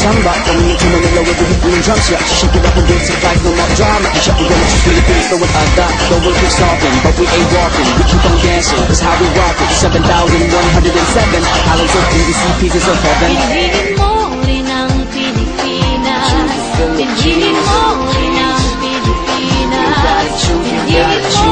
Samba, coming into Manila with the hit and drums. Yeah, she shake it up and get some fight, no more drama. And shut the door to Philippines, throw it out that. Though we're keep stalking, but we ain't walking. We keep on dancing, that's how we rock it. 7,107 islands of PVC pieces of heaven. Piliin mo rin ang Pilipinas. Piliin mo rin ang Pilipinas. Piliin mo